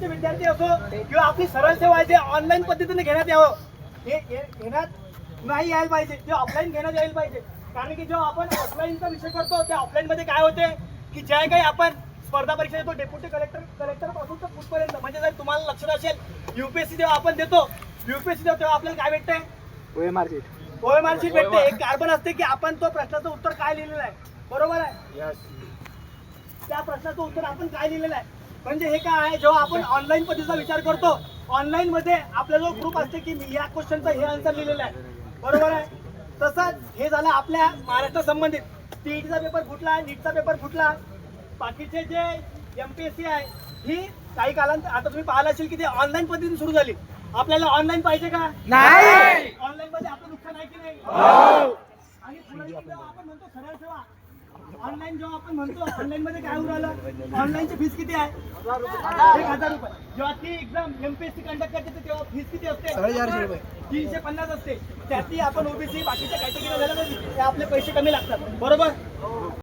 विद्यार्थी असो किंवा आपली सरळ सेवा जे ऑनलाईन पद्धतीने घेण्यात यावं, हे घेण्यात नाही यायला पाहिजे, जे ऑफलाईन घेण्यात यायला पाहिजे. कारण की जेव्हा आपण ऑफलाईनचा विषय करतो त्या ऑफलाईन मध्ये काय होते की ज्या काही आपण स्पर्धा परीक्षा देतो डेप्युटी कलेक्टर पासून तर कुठपर्यंत, म्हणजे जर तुम्हाला लक्षात असेल UPSC जेव्हा आपण देतो तेव्हा आपल्याला काय भेटते, OMR शीट भेटते. एक कार्बन असते की आपण तो प्रश्नाचं उत्तर काय लिहिलेलं आहे, बरोबर आहे, त्या प्रश्नाचं उत्तर आपण काय लिहिलेलं आहे. म्हणजे हे काय आहे, जेव्हा आपण ऑनलाईन पद्धतीचा विचार करतो, ऑनलाईन मध्ये आपला जो ग्रुप असते की मी या क्वेश्चनचा हे आन्सर लिहिलेला आहे, बरोबर आहे. तसंच हे झालं आपल्या महाराष्ट्र संबंधित. CETचा पेपर फुटला, नीटचा पेपर फुटला, बाकीचे जे MPSC आहे ही काही कालांतर आता तुम्ही पाहिलं असेल की ते ऑनलाईन पद्धतीने सुरू झाली. आपल्याला ऑनलाईन पाहिजे का? नाही. ऑनलाईन मध्ये आपलं नुकसान आहे की नाही? आणि आपण म्हणतो सरळ सेवा, ऑनलाईन जेव्हा आपण म्हणतो ऑनलाईन मध्ये काय उरालं, ऑनलाईनची फीस किती आहे? 1000 रुपये. जेव्हा ती एक्झाम MPSC कंडक्ट करते तेव्हा फीस किती असते? 450 रुपये. 350 असते. त्यातही आपण OBC बाकीच्या कॅटेगरी झाल्या ते आपले पैसे कमी लागतात, बरोबर.